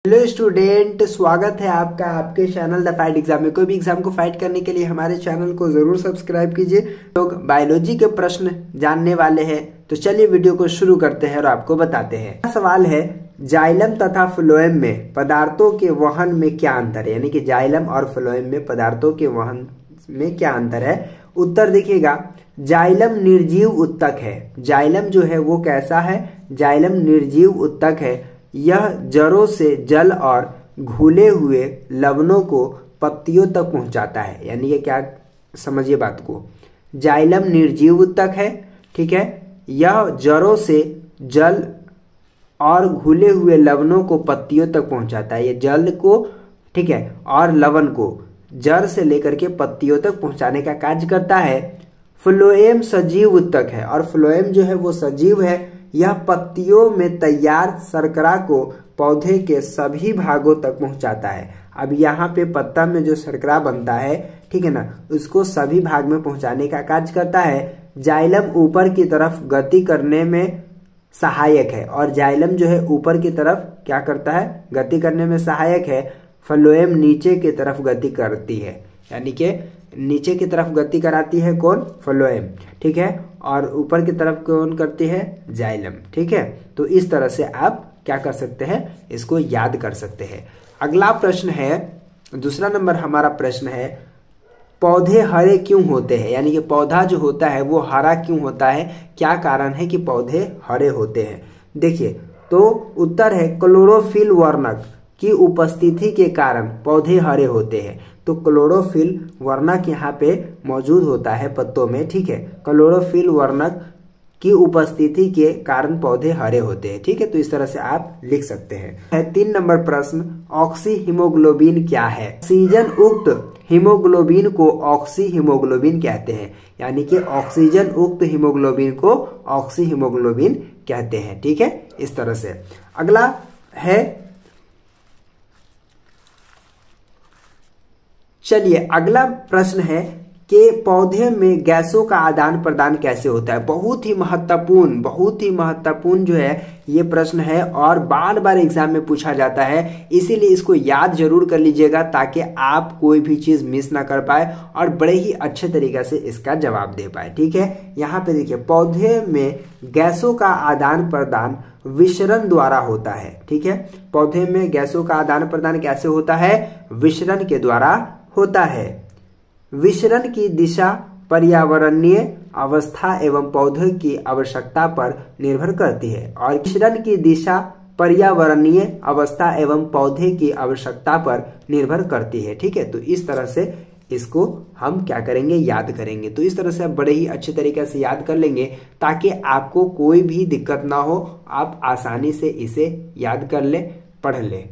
Hello student, स्वागत है आपका आपके चैनल द फाइट एग्जाम में। कोई भी एग्जाम को फाइट करने के लिए हमारे चैनल को जरूर सब्सक्राइब कीजिए। लोग बायोलॉजी के प्रश्न जानने वाले हैं, तो चलिए वीडियो को शुरू करते हैं और आपको बताते हैं। सवाल है, जाइलम तथा फ्लोएम में पदार्थों के वहन में क्या अंतर है। यानी कि जाइलम और फ्लोएम में पदार्थों के वहन में क्या अंतर है। उत्तर देखिएगा, जाइलम निर्जीव उत्तक है। जाइलम जो है वो कैसा है, जाइलम निर्जीव उत्तक है। यह जड़ों से जल और घुले हुए लवणों को पत्तियों तक पहुंचाता है। यानी कि क्या, समझिए बात को, जाइलम निर्जीव उत्तक है, ठीक है। यह जड़ों से जल और घुले हुए लवणों को पत्तियों तक पहुंचाता है। यह जल को, ठीक है, और लवण को जड़ से लेकर के पत्तियों तक पहुंचाने का कार्य करता है। फ्लोएम सजीव उत्तक है, और फ्लोएम जो है वो सजीव है। यह पत्तियों में तैयार शर्करा को पौधे के सभी भागों तक पहुंचाता है। अब यहाँ पे पत्ता में जो शर्करा बनता है, ठीक है ना, उसको सभी भाग में पहुंचाने का कार्य करता है। जाइलम ऊपर की तरफ गति करने में सहायक है, और जाइलम जो है ऊपर की तरफ क्या करता है, गति करने में सहायक है। फ्लोएम नीचे की तरफ गति करती है, यानी कि नीचे की तरफ गति कराती है कौन, फ्लोएम, ठीक है, और ऊपर की तरफ कौन करती है, जाइलम, ठीक है। तो इस तरह से आप क्या कर सकते हैं, इसको याद कर सकते हैं। अगला प्रश्न है, दूसरा नंबर हमारा प्रश्न है, पौधे हरे क्यों होते हैं। यानी कि पौधा जो होता है वो हरा क्यों होता है, क्या कारण है कि पौधे हरे होते हैं। देखिए, तो उत्तर है क्लोरोफिल वर्णक की उपस्थिति के कारण पौधे हरे होते हैं। तो क्लोरोफिल वर्णक यहाँ पे मौजूद होता है पत्तों में, ठीक है। क्लोरोफिल वर्णक की उपस्थिति के कारण पौधे हरे होते हैं, ठीक है। तो इस तरह से आप लिख सकते हैं। 3 नंबर प्रश्न, ऑक्सी हीमोग्लोबिन क्या है। ऑक्सीजन उक्त हीमोग्लोबिन को ऑक्सी हीमोग्लोबिन कहते हैं। यानी कि ऑक्सीजन उक्त हीमोग्लोबिन को ऑक्सी हीमोग्लोबिन कहते हैं, ठीक है। इस तरह से अगला है, चलिए अगला प्रश्न है कि पौधे में गैसों का आदान प्रदान कैसे होता है। बहुत ही महत्वपूर्ण जो है ये प्रश्न है, और बार बार एग्जाम में पूछा जाता है। इसीलिए इसको याद जरूर कर लीजिएगा, ताकि आप कोई भी चीज मिस ना कर पाए और बड़े ही अच्छे तरीके से इसका जवाब दे पाए, ठीक है। यहाँ पे देखिए, पौधे में गैसों का आदान प्रदान विसरण द्वारा होता है, ठीक है। पौधे में गैसों का आदान प्रदान कैसे होता है, विसरण के द्वारा होता है। विसरण की दिशा पर्यावरणीय अवस्था एवं पौधे की आवश्यकता पर निर्भर करती है, और विसरण की दिशा पर्यावरणीय अवस्था एवं पौधे की आवश्यकता पर निर्भर करती है, ठीक है। तो इस तरह से इसको हम क्या करेंगे, याद करेंगे। तो इस तरह से आप बड़े ही अच्छे तरीके से याद कर लेंगे, ताकि आपको कोई भी दिक्कत ना हो, आप आसानी से इसे याद कर ले, पढ़ ले।